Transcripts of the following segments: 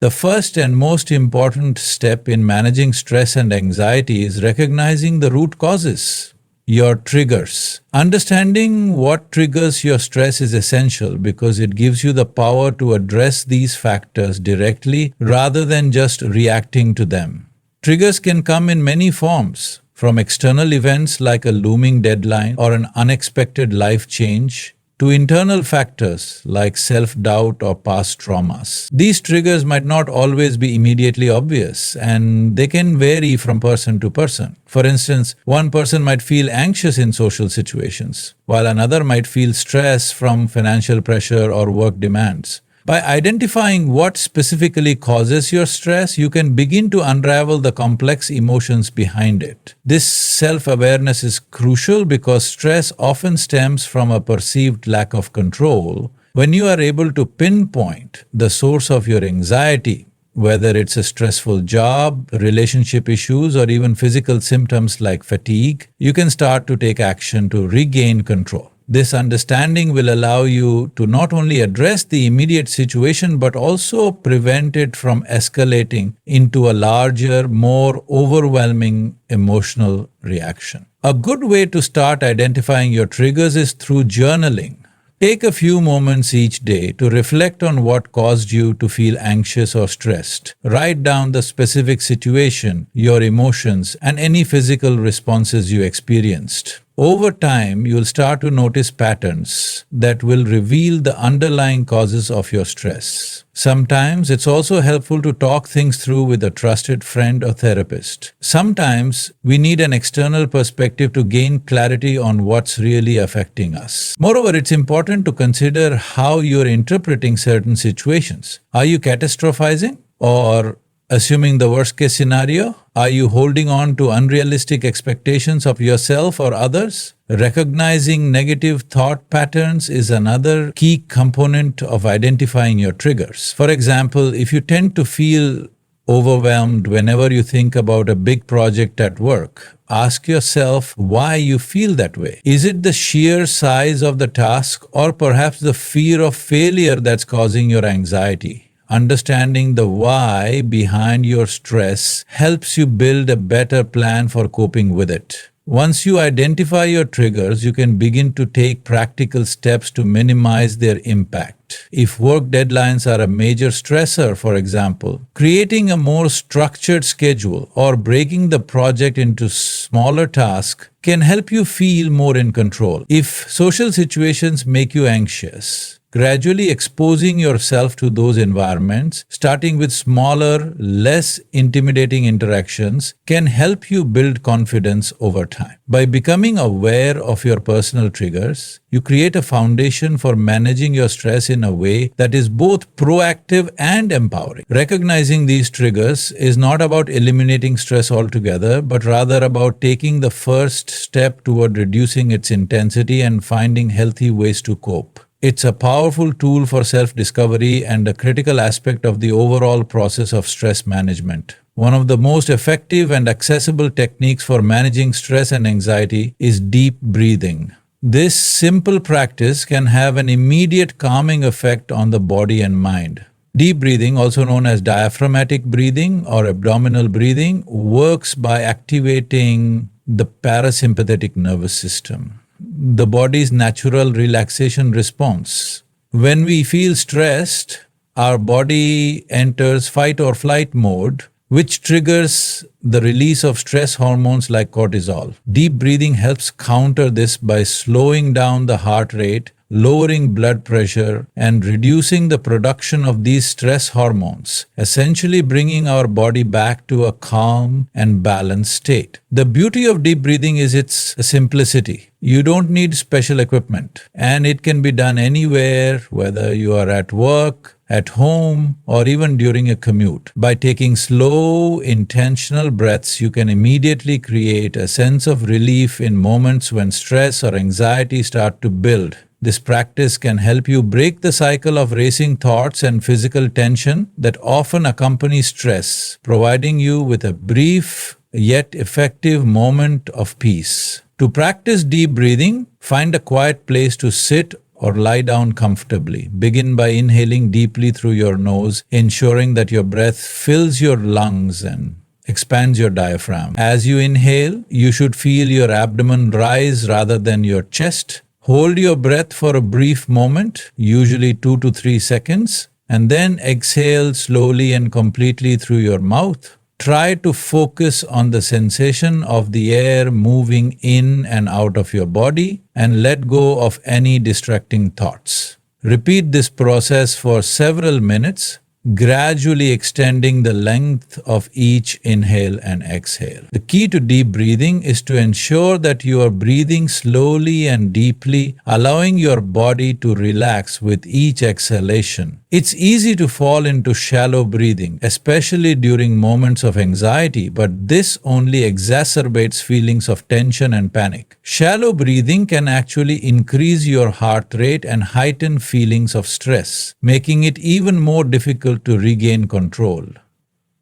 The first and most important step in managing stress and anxiety is recognizing the root causes, your triggers. Understanding what triggers your stress is essential because it gives you the power to address these factors directly rather than just reacting to them. Triggers can come in many forms, from external events like a looming deadline or an unexpected life change, to internal factors like self-doubt or past traumas. These triggers might not always be immediately obvious, and they can vary from person to person. For instance, one person might feel anxious in social situations, while another might feel stress from financial pressure or work demands. By identifying what specifically causes your stress, you can begin to unravel the complex emotions behind it. This self-awareness is crucial because stress often stems from a perceived lack of control. When you are able to pinpoint the source of your anxiety, whether it's a stressful job, relationship issues, or even physical symptoms like fatigue, you can start to take action to regain control. This understanding will allow you to not only address the immediate situation but also prevent it from escalating into a larger, more overwhelming emotional reaction. A good way to start identifying your triggers is through journaling. Take a few moments each day to reflect on what caused you to feel anxious or stressed. Write down the specific situation, your emotions, and any physical responses you experienced. Over time, you'll start to notice patterns that will reveal the underlying causes of your stress. Sometimes it's also helpful to talk things through with a trusted friend or therapist. Sometimes we need an external perspective to gain clarity on what's really affecting us. Moreover, it's important to consider how you're interpreting certain situations. Are you catastrophizing or assuming the worst-case scenario? Are you holding on to unrealistic expectations of yourself or others? Recognizing negative thought patterns is another key component of identifying your triggers. For example, if you tend to feel overwhelmed whenever you think about a big project at work, ask yourself why you feel that way. Is it the sheer size of the task or perhaps the fear of failure that's causing your anxiety? Understanding the why behind your stress helps you build a better plan for coping with it. Once you identify your triggers, you can begin to take practical steps to minimize their impact. If work deadlines are a major stressor, for example, creating a more structured schedule or breaking the project into smaller tasks can help you feel more in control. If social situations make you anxious, gradually exposing yourself to those environments, starting with smaller, less intimidating interactions, can help you build confidence over time. By becoming aware of your personal triggers, you create a foundation for managing your stress in a way that is both proactive and empowering. Recognizing these triggers is not about eliminating stress altogether, but rather about taking the first step toward reducing its intensity and finding healthy ways to cope. It's a powerful tool for self-discovery and a critical aspect of the overall process of stress management. One of the most effective and accessible techniques for managing stress and anxiety is deep breathing. This simple practice can have an immediate calming effect on the body and mind. Deep breathing, also known as diaphragmatic breathing or abdominal breathing, works by activating the parasympathetic nervous system, the body's natural relaxation response. When we feel stressed, our body enters fight or flight mode, which triggers the release of stress hormones like cortisol. Deep breathing helps counter this by slowing down the heart rate, lowering blood pressure, and reducing the production of these stress hormones, essentially bringing our body back to a calm and balanced state. The beauty of deep breathing is its simplicity. You don't need special equipment, and it can be done anywhere, whether you are at work, at home, or even during a commute. By taking slow, intentional breaths, you can immediately create a sense of relief in moments when stress or anxiety start to build. This practice can help you break the cycle of racing thoughts and physical tension that often accompany stress, providing you with a brief yet effective moment of peace. To practice deep breathing, find a quiet place to sit or lie down comfortably. Begin by inhaling deeply through your nose, ensuring that your breath fills your lungs and expands your diaphragm. As you inhale, you should feel your abdomen rise rather than your chest. Hold your breath for a brief moment, usually 2 to 3 seconds, and then exhale slowly and completely through your mouth. Try to focus on the sensation of the air moving in and out of your body and let go of any distracting thoughts. Repeat this process for several minutes, gradually extending the length of each inhale and exhale. The key to deep breathing is to ensure that you are breathing slowly and deeply, allowing your body to relax with each exhalation. It's easy to fall into shallow breathing, especially during moments of anxiety, but this only exacerbates feelings of tension and panic. Shallow breathing can actually increase your heart rate and heighten feelings of stress, making it even more difficult to regain control.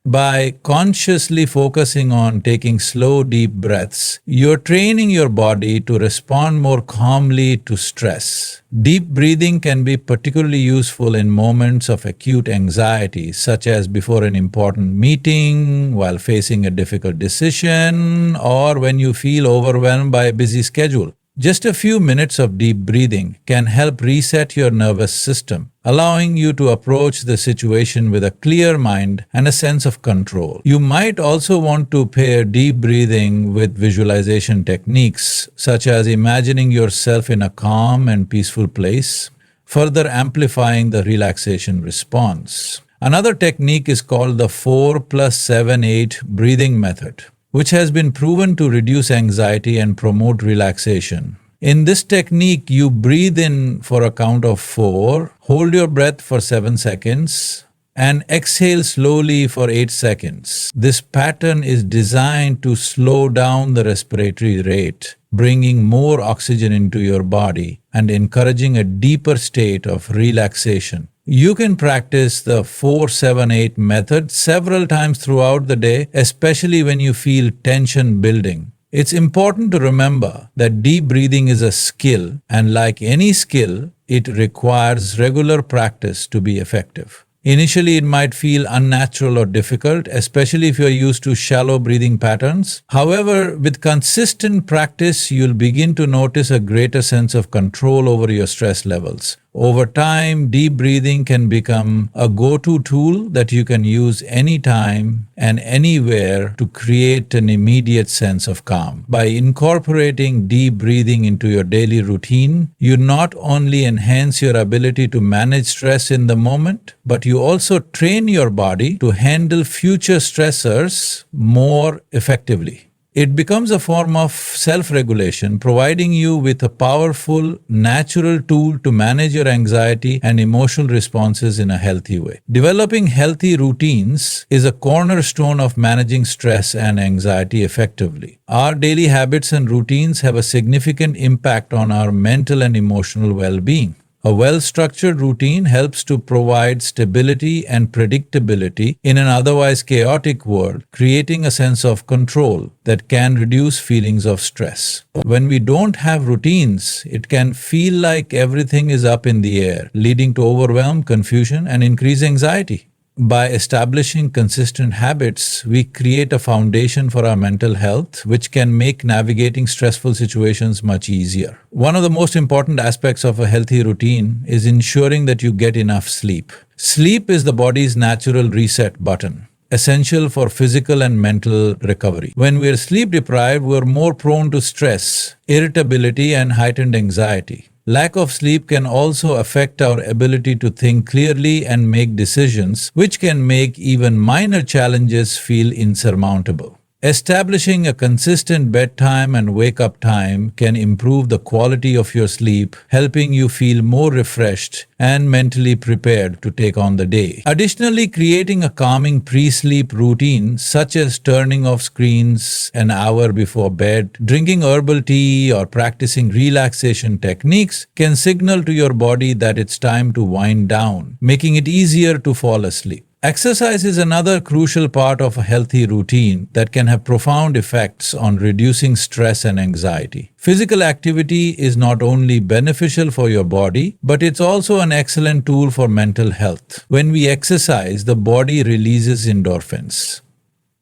By consciously focusing on taking slow, deep breaths, you're training your body to respond more calmly to stress. Deep breathing can be particularly useful in moments of acute anxiety, such as before an important meeting, while facing a difficult decision, or when you feel overwhelmed by a busy schedule. Just a few minutes of deep breathing can help reset your nervous system, allowing you to approach the situation with a clear mind and a sense of control. You might also want to pair deep breathing with visualization techniques, such as imagining yourself in a calm and peaceful place, further amplifying the relaxation response. Another technique is called the 4+7-8 breathing method, which has been proven to reduce anxiety and promote relaxation. In this technique, you breathe in for a count of 4, hold your breath for 7 seconds, and exhale slowly for 8 seconds. This pattern is designed to slow down the respiratory rate, bringing more oxygen into your body and encouraging a deeper state of relaxation. You can practice the 4-7-8 method several times throughout the day, especially when you feel tension building. It's important to remember that deep breathing is a skill, and like any skill, it requires regular practice to be effective. Initially, it might feel unnatural or difficult, especially if you're used to shallow breathing patterns. However, with consistent practice, you'll begin to notice a greater sense of control over your stress levels. Over time, deep breathing can become a go-to tool that you can use anytime and anywhere to create an immediate sense of calm. By incorporating deep breathing into your daily routine, you not only enhance your ability to manage stress in the moment, but you also train your body to handle future stressors more effectively. It becomes a form of self-regulation, providing you with a powerful, natural tool to manage your anxiety and emotional responses in a healthy way. Developing healthy routines is a cornerstone of managing stress and anxiety effectively. Our daily habits and routines have a significant impact on our mental and emotional well-being. A well-structured routine helps to provide stability and predictability in an otherwise chaotic world, creating a sense of control that can reduce feelings of stress. When we don't have routines, it can feel like everything is up in the air, leading to overwhelm, confusion, and increased anxiety. By establishing consistent habits, we create a foundation for our mental health, which can make navigating stressful situations much easier. One of the most important aspects of a healthy routine is ensuring that you get enough sleep. Sleep is the body's natural reset button, essential for physical and mental recovery. When we are sleep deprived, we are more prone to stress, irritability, and heightened anxiety. Lack of sleep can also affect our ability to think clearly and make decisions, which can make even minor challenges feel insurmountable. Establishing a consistent bedtime and wake-up time can improve the quality of your sleep, helping you feel more refreshed and mentally prepared to take on the day. Additionally, creating a calming pre-sleep routine, such as turning off screens an hour before bed, drinking herbal tea, or practicing relaxation techniques, can signal to your body that it's time to wind down, making it easier to fall asleep. Exercise is another crucial part of a healthy routine that can have profound effects on reducing stress and anxiety. Physical activity is not only beneficial for your body, but it's also an excellent tool for mental health. When we exercise, the body releases endorphins,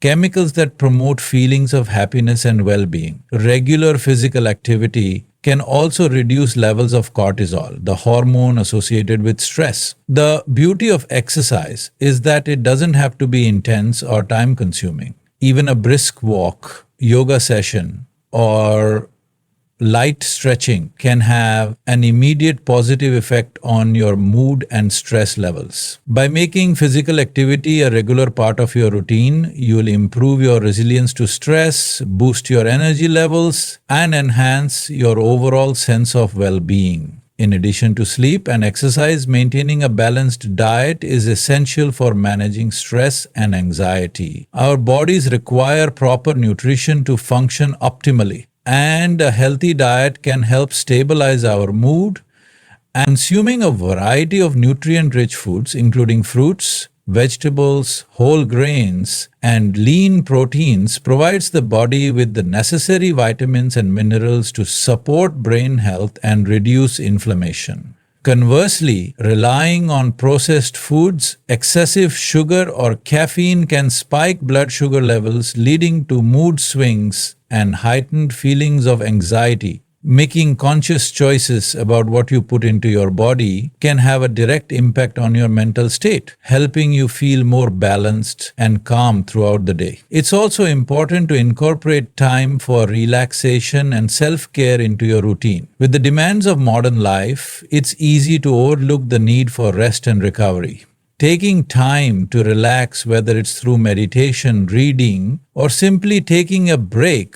chemicals that promote feelings of happiness and well-being. Regular physical activity can also reduce levels of cortisol, the hormone associated with stress. The beauty of exercise is that it doesn't have to be intense or time-consuming. Even a brisk walk, yoga session, or light stretching can have an immediate positive effect on your mood and stress levels. By making physical activity a regular part of your routine, you'll improve your resilience to stress, boost your energy levels, and enhance your overall sense of well-being. In addition to sleep and exercise, maintaining a balanced diet is essential for managing stress and anxiety. Our bodies require proper nutrition to function optimally, and a healthy diet can help stabilize our mood. And consuming a variety of nutrient-rich foods, including fruits, vegetables, whole grains, and lean proteins, provides the body with the necessary vitamins and minerals to support brain health and reduce inflammation. Conversely, relying on processed foods, excessive sugar, or caffeine can spike blood sugar levels, leading to mood swings and heightened feelings of anxiety. Making conscious choices about what you put into your body can have a direct impact on your mental state, helping you feel more balanced and calm throughout the day. It's also important to incorporate time for relaxation and self-care into your routine. With the demands of modern life, it's easy to overlook the need for rest and recovery. Taking time to relax, whether it's through meditation, reading, or simply taking a break,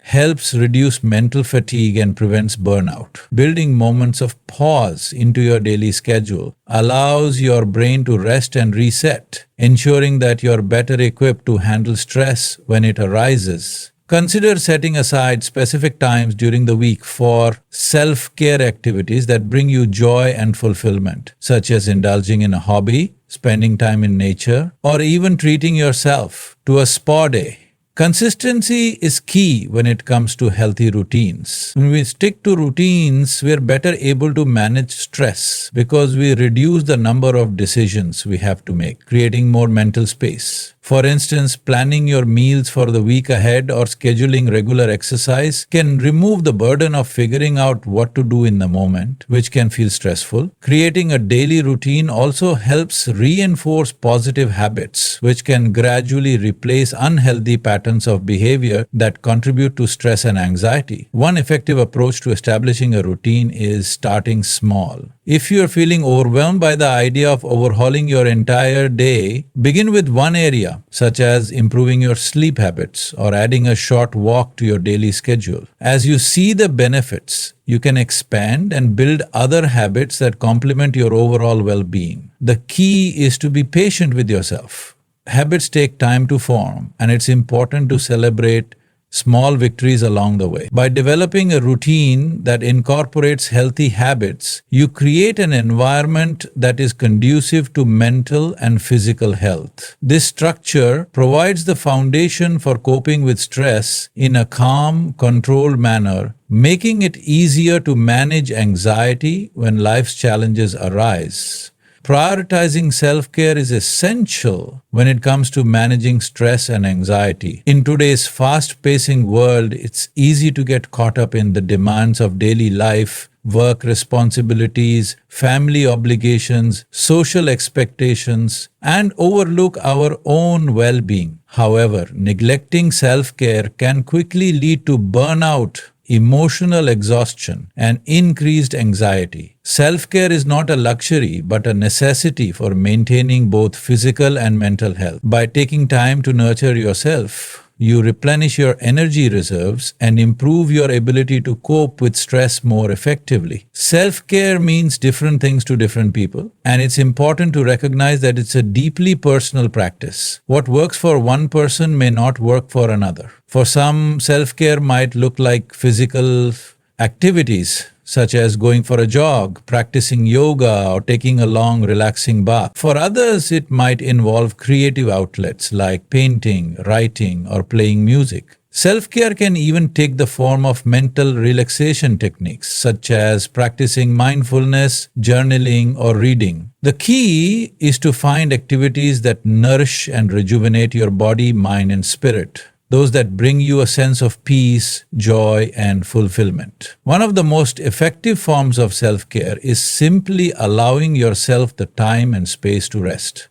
helps reduce mental fatigue and prevents burnout. Building moments of pause into your daily schedule allows your brain to rest and reset, ensuring that you're better equipped to handle stress when it arises. Consider setting aside specific times during the week for self-care activities that bring you joy and fulfillment, such as indulging in a hobby, spending time in nature, or even treating yourself to a spa day. Consistency is key when it comes to healthy routines. When we stick to routines, we are better able to manage stress because we reduce the number of decisions we have to make, creating more mental space. For instance, planning your meals for the week ahead or scheduling regular exercise can remove the burden of figuring out what to do in the moment, which can feel stressful. Creating a daily routine also helps reinforce positive habits, which can gradually replace unhealthy patterns of behavior that contribute to stress and anxiety. One effective approach to establishing a routine is starting small. If you are feeling overwhelmed by the idea of overhauling your entire day, begin with one area, such as improving your sleep habits or adding a short walk to your daily schedule. As you see the benefits, you can expand and build other habits that complement your overall well-being. The key is to be patient with yourself. Habits take time to form, and it's important to celebrate small victories along the way. By developing a routine that incorporates healthy habits, you create an environment that is conducive to mental and physical health. This structure provides the foundation for coping with stress in a calm, controlled manner, making it easier to manage anxiety when life's challenges arise. Prioritizing self-care is essential when it comes to managing stress and anxiety. In today's fast-pacing world, it's easy to get caught up in the demands of daily life, work responsibilities, family obligations, social expectations, and overlook our own well-being. However, neglecting self-care can quickly lead to burnout, emotional exhaustion, and increased anxiety. Self-care is not a luxury, but a necessity for maintaining both physical and mental health. By taking time to nurture yourself, you replenish your energy reserves and improve your ability to cope with stress more effectively. Self-care means different things to different people, and it's important to recognize that it's a deeply personal practice. What works for one person may not work for another. For some, self-care might look like physical activities such as going for a jog, practicing yoga, or taking a long, relaxing bath. For others, it might involve creative outlets like painting, writing, or playing music. Self-care can even take the form of mental relaxation techniques, such as practicing mindfulness, journaling, or reading. The key is to find activities that nourish and rejuvenate your body, mind, and spirit. Those that bring you a sense of peace, joy, and fulfillment. One of the most effective forms of self-care is simply allowing yourself the time and space to rest.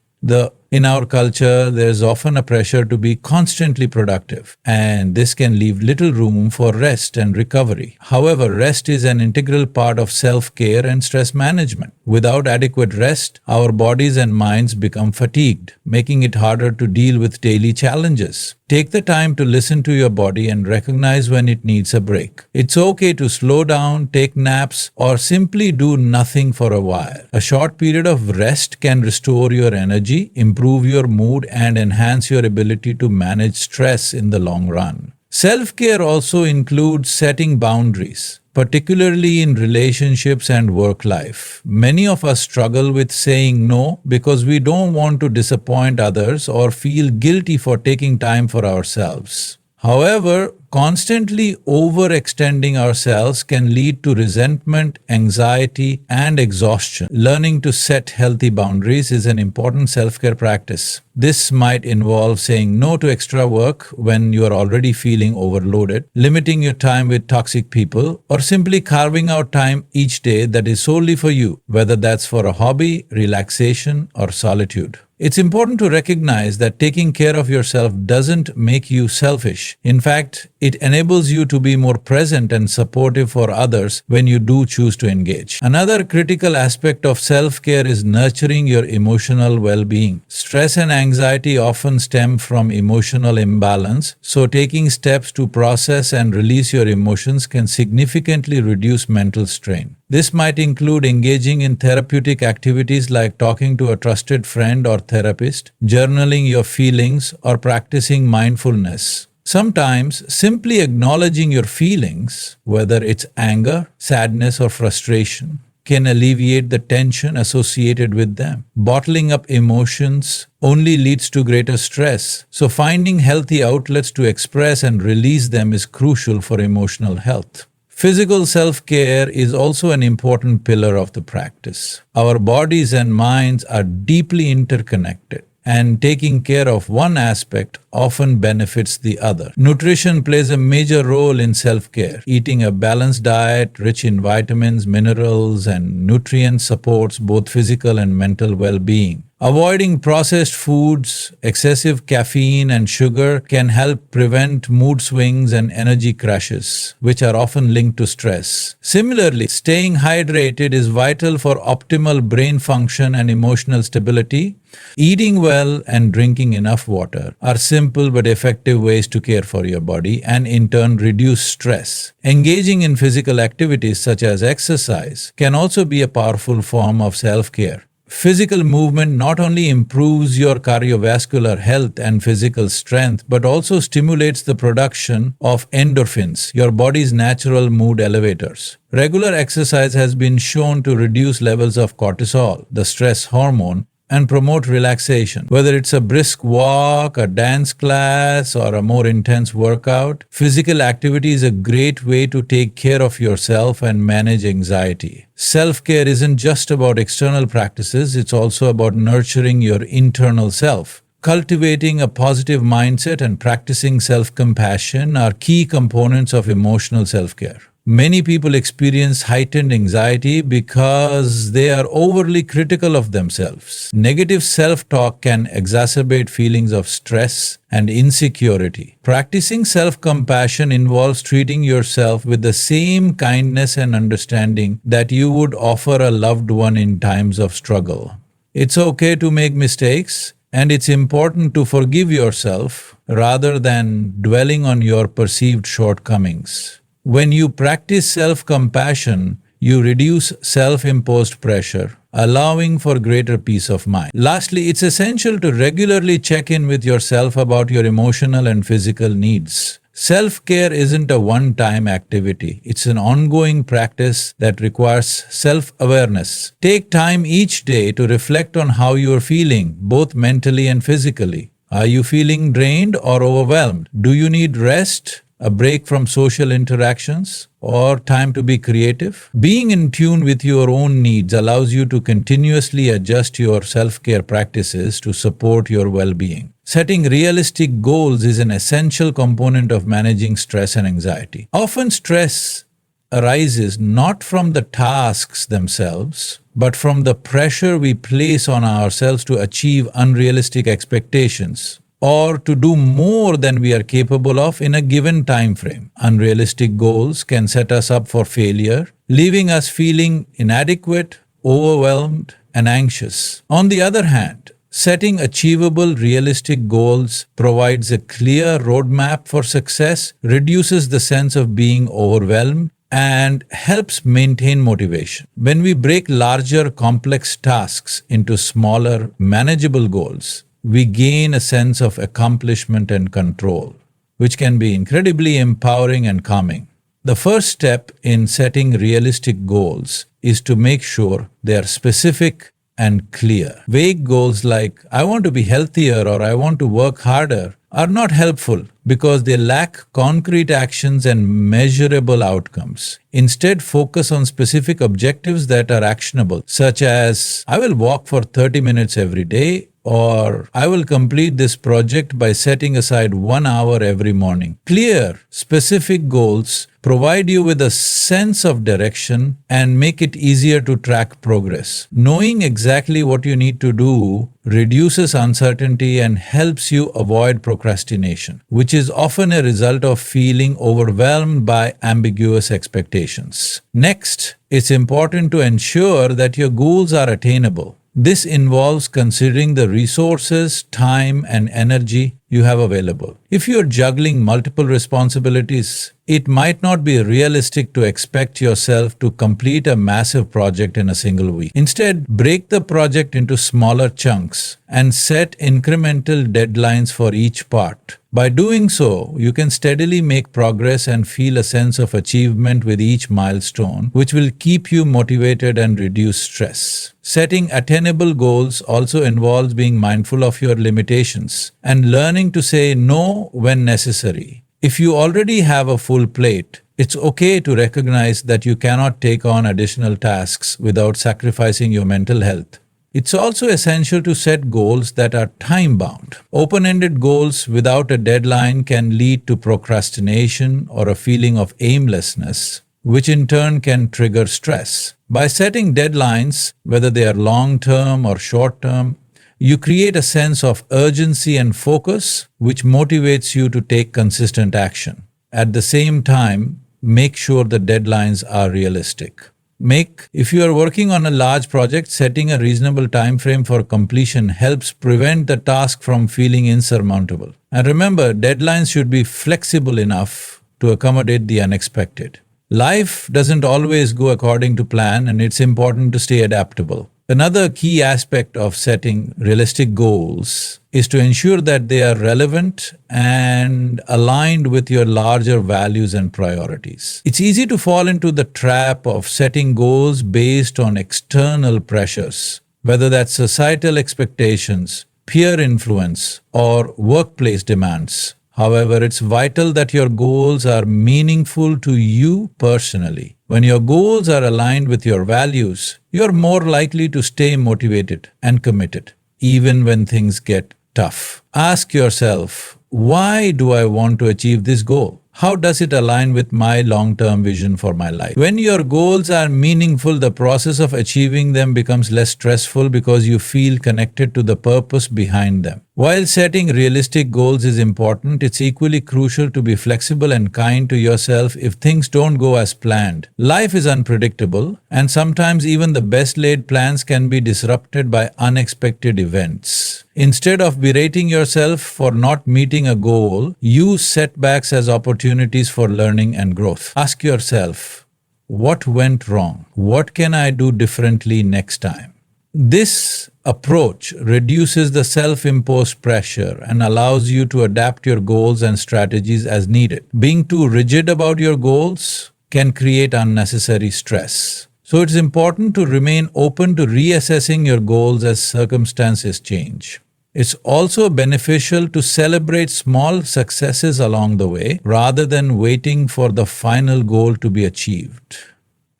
In our culture, there's often a pressure to be constantly productive, and this can leave little room for rest and recovery. However, rest is an integral part of self-care and stress management. Without adequate rest, our bodies and minds become fatigued, making it harder to deal with daily challenges. Take the time to listen to your body and recognize when it needs a break. It's okay to slow down, take naps, or simply do nothing for a while. A short period of rest can restore your energy, improve your mood, and enhance your ability to manage stress in the long run. Self-care also includes setting boundaries, particularly in relationships and work life. Many of us struggle with saying no because we don't want to disappoint others or feel guilty for taking time for ourselves. However, constantly overextending ourselves can lead to resentment, anxiety, and exhaustion. Learning to set healthy boundaries is an important self-care practice. This might involve saying no to extra work when you are already feeling overloaded, limiting your time with toxic people, or simply carving out time each day that is solely for you, whether that's for a hobby, relaxation, or solitude. It's important to recognize that taking care of yourself doesn't make you selfish. In fact, it enables you to be more present and supportive for others when you do choose to engage. Another critical aspect of self-care is nurturing your emotional well-being. Stress and anxiety often stem from emotional imbalance, so taking steps to process and release your emotions can significantly reduce mental strain. This might include engaging in therapeutic activities like talking to a trusted friend or therapist, journaling your feelings, or practicing mindfulness. Sometimes, simply acknowledging your feelings, whether it's anger, sadness, or frustration, can alleviate the tension associated with them. Bottling up emotions only leads to greater stress, so finding healthy outlets to express and release them is crucial for emotional health. Physical self-care is also an important pillar of the practice. Our bodies and minds are deeply interconnected, and taking care of one aspect often benefits the other. Nutrition plays a major role in self-care. Eating a balanced diet rich in vitamins, minerals, and nutrients supports both physical and mental well-being. Avoiding processed foods, excessive caffeine, and sugar can help prevent mood swings and energy crashes, which are often linked to stress. Similarly, staying hydrated is vital for optimal brain function and emotional stability. Eating well and drinking enough water are simple but effective ways to care for your body and in turn reduce stress. Engaging in physical activities such as exercise can also be a powerful form of self-care. Physical movement not only improves your cardiovascular health and physical strength, but also stimulates the production of endorphins, your body's natural mood elevators. Regular exercise has been shown to reduce levels of cortisol, the stress hormone, and promote relaxation. Whether it's a brisk walk, a dance class, or a more intense workout, physical activity is a great way to take care of yourself and manage anxiety. Self-care isn't just about external practices, it's also about nurturing your internal self. Cultivating a positive mindset and practicing self-compassion are key components of emotional self-care. Many people experience heightened anxiety because they are overly critical of themselves. Negative self-talk can exacerbate feelings of stress and insecurity. Practicing self-compassion involves treating yourself with the same kindness and understanding that you would offer a loved one in times of struggle. It's okay to make mistakes, and it's important to forgive yourself rather than dwelling on your perceived shortcomings. When you practice self-compassion, you reduce self-imposed pressure, allowing for greater peace of mind. Lastly, it's essential to regularly check in with yourself about your emotional and physical needs. Self-care isn't a one-time activity. It's an ongoing practice that requires self-awareness. Take time each day to reflect on how you are feeling, both mentally and physically. Are you feeling drained or overwhelmed? Do you need rest, a break from social interactions, or time to be creative? Being in tune with your own needs allows you to continuously adjust your self-care practices to support your well-being. Setting realistic goals is an essential component of managing stress and anxiety. Often stress arises not from the tasks themselves, but from the pressure we place on ourselves to achieve unrealistic expectations or to do more than we are capable of in a given time frame. Unrealistic goals can set us up for failure, leaving us feeling inadequate, overwhelmed, and anxious. On the other hand, setting achievable, realistic goals provides a clear roadmap for success, reduces the sense of being overwhelmed, and helps maintain motivation. When we break larger, complex tasks into smaller, manageable goals, we gain a sense of accomplishment and control, which can be incredibly empowering and calming. The first step in setting realistic goals is to make sure they are specific and clear. Vague goals like, I want to be healthier or I want to work harder, are not helpful because they lack concrete actions and measurable outcomes. Instead, focus on specific objectives that are actionable, such as, I will walk for 30 minutes every day, or I will complete this project by setting aside 1 hour every morning. Clear, specific goals provide you with a sense of direction and make it easier to track progress. Knowing exactly what you need to do reduces uncertainty and helps you avoid procrastination, which is often a result of feeling overwhelmed by ambiguous expectations. Next, it's important to ensure that your goals are attainable. This involves considering the resources, time, and energy you have available. If you're juggling multiple responsibilities, it might not be realistic to expect yourself to complete a massive project in a single week. Instead, break the project into smaller chunks and set incremental deadlines for each part. By doing so, you can steadily make progress and feel a sense of achievement with each milestone, which will keep you motivated and reduce stress. Setting attainable goals also involves being mindful of your limitations and learning to say no when necessary. If you already have a full plate, it's okay to recognize that you cannot take on additional tasks without sacrificing your mental health. It's also essential to set goals that are time-bound. Open-ended goals without a deadline can lead to procrastination or a feeling of aimlessness, which in turn can trigger stress. By setting deadlines, whether they are long-term or short-term, you create a sense of urgency and focus, which motivates you to take consistent action. At the same time, make sure the deadlines are realistic. If you are working on a large project, setting a reasonable time frame for completion helps prevent the task from feeling insurmountable. And remember, deadlines should be flexible enough to accommodate the unexpected. Life doesn't always go according to plan, and it's important to stay adaptable. Another key aspect of setting realistic goals is to ensure that they are relevant and aligned with your larger values and priorities. It's easy to fall into the trap of setting goals based on external pressures, whether that's societal expectations, peer influence, or workplace demands. However, it's vital that your goals are meaningful to you personally. When your goals are aligned with your values, you're more likely to stay motivated and committed, even when things get tough. Ask yourself, why do I want to achieve this goal? How does it align with my long-term vision for my life? When your goals are meaningful, the process of achieving them becomes less stressful because you feel connected to the purpose behind them. While setting realistic goals is important, it's equally crucial to be flexible and kind to yourself if things don't go as planned. Life is unpredictable, and sometimes even the best-laid plans can be disrupted by unexpected events. Instead of berating yourself for not meeting a goal, use setbacks as opportunities for learning and growth. Ask yourself, what went wrong? What can I do differently next time? This approach reduces the self-imposed pressure and allows you to adapt your goals and strategies as needed. Being too rigid about your goals can create unnecessary stress. So it's important to remain open to reassessing your goals as circumstances change. It's also beneficial to celebrate small successes along the way rather than waiting for the final goal to be achieved.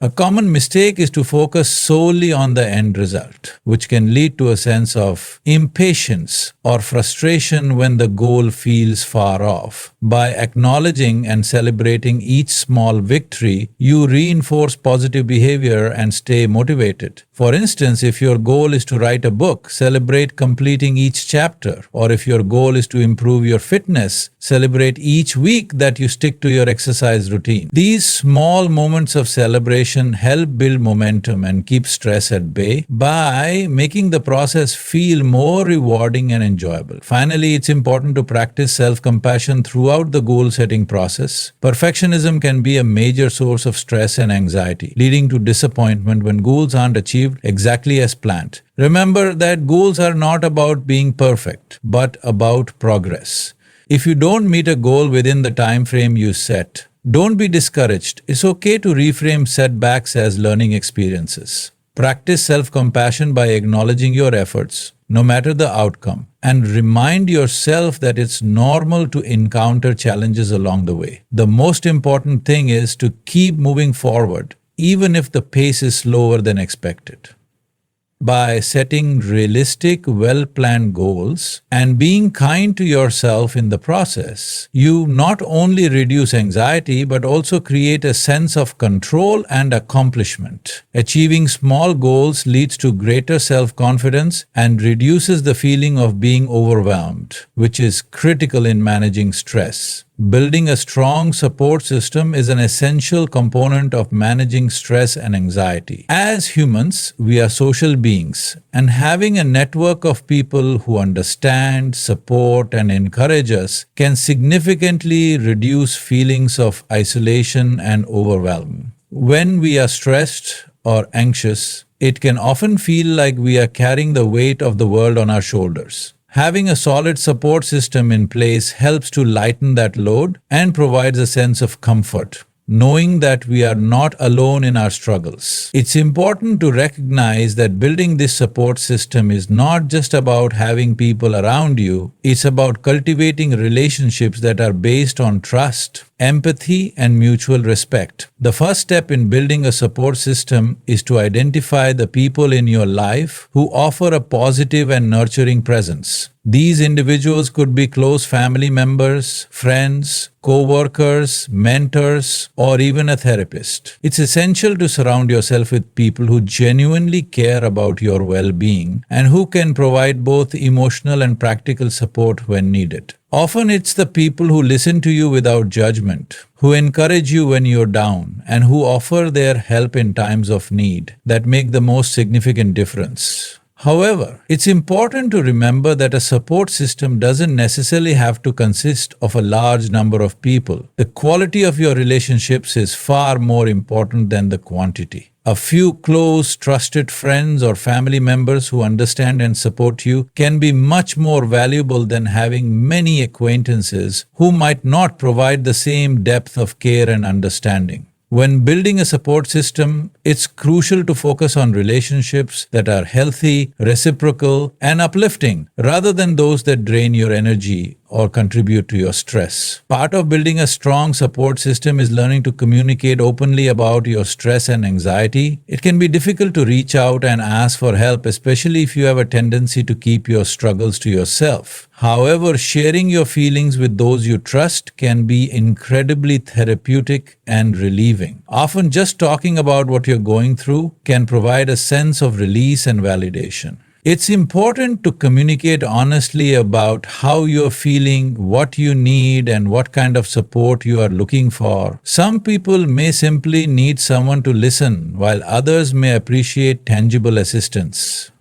A common mistake is to focus solely on the end result, which can lead to a sense of impatience or frustration when the goal feels far off. By acknowledging and celebrating each small victory, you reinforce positive behavior and stay motivated. For instance, if your goal is to write a book, celebrate completing each chapter. Or if your goal is to improve your fitness, celebrate each week that you stick to your exercise routine. These small moments of celebration help build momentum and keep stress at bay by making the process feel more rewarding and enjoyable. Finally, it's important to practice self-compassion throughout the goal-setting process. Perfectionism can be a major source of stress and anxiety, leading to disappointment when goals aren't achieved exactly as planned. Remember that goals are not about being perfect, but about progress. If you don't meet a goal within the time frame you set, don't be discouraged. It's okay to reframe setbacks as learning experiences. Practice self-compassion by acknowledging your efforts, no matter the outcome, and remind yourself that it's normal to encounter challenges along the way. The most important thing is to keep moving forward, even if the pace is slower than expected. By setting realistic, well-planned goals and being kind to yourself in the process, you not only reduce anxiety but also create a sense of control and accomplishment. Achieving small goals leads to greater self-confidence and reduces the feeling of being overwhelmed, which is critical in managing stress. Building a strong support system is an essential component of managing stress and anxiety. As humans, we are social beings, and having a network of people who understand, support, and encourage us can significantly reduce feelings of isolation and overwhelm. When we are stressed or anxious, it can often feel like we are carrying the weight of the world on our shoulders. Having a solid support system in place helps to lighten that load and provides a sense of comfort, knowing that we are not alone in our struggles. It's important to recognize that building this support system is not just about having people around you, it's about cultivating relationships that are based on trust, empathy, and mutual respect. The first step in building a support system is to identify the people in your life who offer a positive and nurturing presence. These individuals could be close family members, friends, co-workers, mentors, or even a therapist. It's essential to surround yourself with people who genuinely care about your well-being and who can provide both emotional and practical support when needed. Often it's the people who listen to you without judgment, who encourage you when you're down, and who offer their help in times of need that make the most significant difference. However, it's important to remember that a support system doesn't necessarily have to consist of a large number of people. The quality of your relationships is far more important than the quantity. A few close, trusted friends or family members who understand and support you can be much more valuable than having many acquaintances who might not provide the same depth of care and understanding. When building a support system, it's crucial to focus on relationships that are healthy, reciprocal, and uplifting, rather than those that drain your energy or contribute to your stress. Part of building a strong support system is learning to communicate openly about your stress and anxiety. It can be difficult to reach out and ask for help, especially if you have a tendency to keep your struggles to yourself. However, sharing your feelings with those you trust can be incredibly therapeutic and relieving. Often just talking about what you're going through can provide a sense of release and validation. It's important to communicate honestly about how you're feeling, what you need, and what kind of support you are looking for. Some people may simply need someone to listen, while others may appreciate tangible assistance.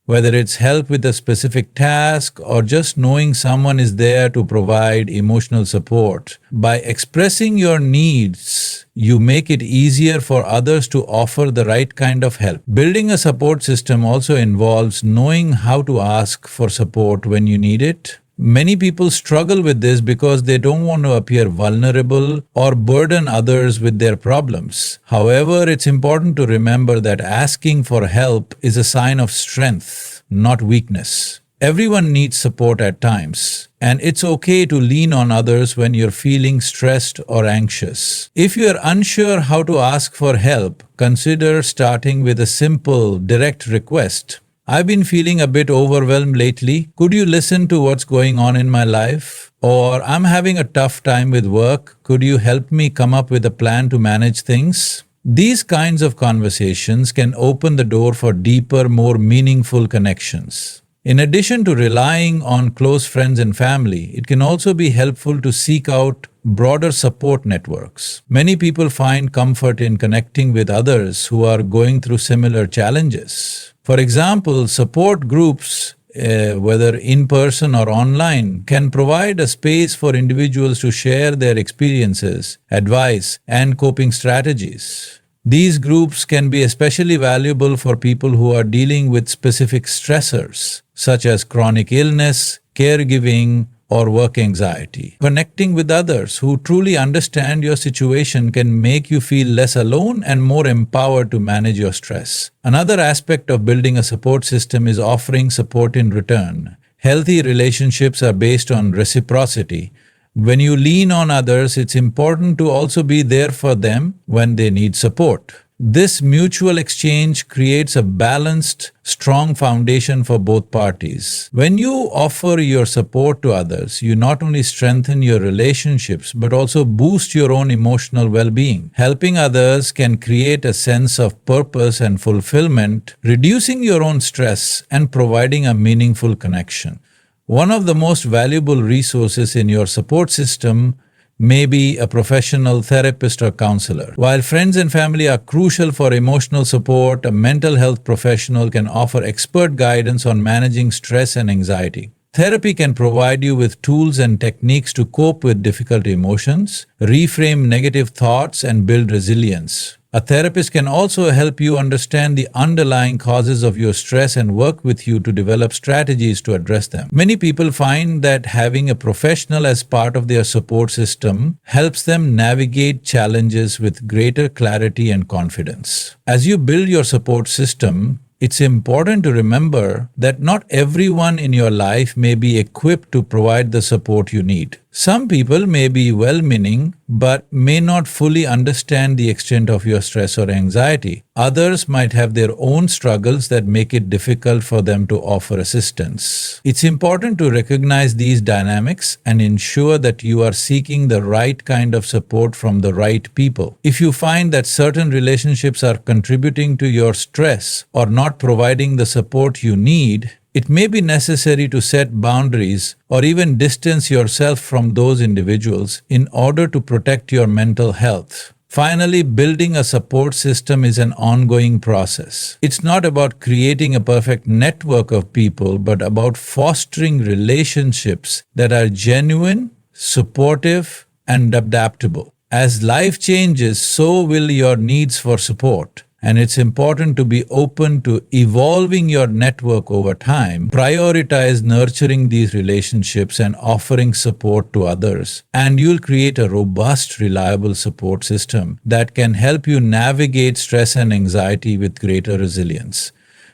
whether it's help with a specific task or just knowing someone is there to provide emotional support. By expressing your needs, you make it easier for others to offer the right kind of help. Building a support system also involves knowing how to ask for support when you need it. Many people struggle with this because they don't want to appear vulnerable or burden others with their problems. However, it's important to remember that asking for help is a sign of strength, not weakness. Everyone needs support at times, and it's okay to lean on others when you're feeling stressed or anxious. If you're unsure how to ask for help, consider starting with a simple, direct request. I've been feeling a bit overwhelmed lately. Could you listen to what's going on in my life? Or I'm having a tough time with work. Could you help me come up with a plan to manage things? These kinds of conversations can open the door for deeper, more meaningful connections. In addition to relying on close friends and family, it can also be helpful to seek out broader support networks. Many people find comfort in connecting with others who are going through similar challenges. For example, support groups, whether in person or online, can provide a space for individuals to share their experiences, advice, and coping strategies. These groups can be especially valuable for people who are dealing with specific stressors, such as chronic illness, caregiving, or work anxiety. Connecting with others who truly understand your situation can make you feel less alone and more empowered to manage your stress. Another aspect of building a support system is offering support in return. Healthy relationships are based on reciprocity. When you lean on others, it's important to also be there for them when they need support. This mutual exchange creates a balanced, strong foundation for both parties. When you offer your support to others, you not only strengthen your relationships but also boost your own emotional well-being. Helping others can create a sense of purpose and fulfillment, reducing your own stress and providing a meaningful connection. One of the most valuable resources in your support system may be a professional therapist or counselor. While friends and family are crucial for emotional support, a mental health professional can offer expert guidance on managing stress and anxiety. Therapy can provide you with tools and techniques to cope with difficult emotions, reframe negative thoughts, and build resilience. A therapist can also help you understand the underlying causes of your stress and work with you to develop strategies to address them. Many people find that having a professional as part of their support system helps them navigate challenges with greater clarity and confidence. As you build your support system, it's important to remember that not everyone in your life may be equipped to provide the support you need. Some people may be well-meaning but may not fully understand the extent of your stress or anxiety. Others might have their own struggles that make it difficult for them to offer assistance. It's important to recognize these dynamics and ensure that you are seeking the right kind of support from the right people. If you find that certain relationships are contributing to your stress or not providing the support you need, it may be necessary to set boundaries or even distance yourself from those individuals in order to protect your mental health. Finally, building a support system is an ongoing process. It's not about creating a perfect network of people, but about fostering relationships that are genuine, supportive, and adaptable. As life changes, so will your needs for support. And it's important to be open to evolving your network over time. Prioritize nurturing these relationships and offering support to others, and you'll create a robust, reliable support system that can help you navigate stress and anxiety with greater resilience.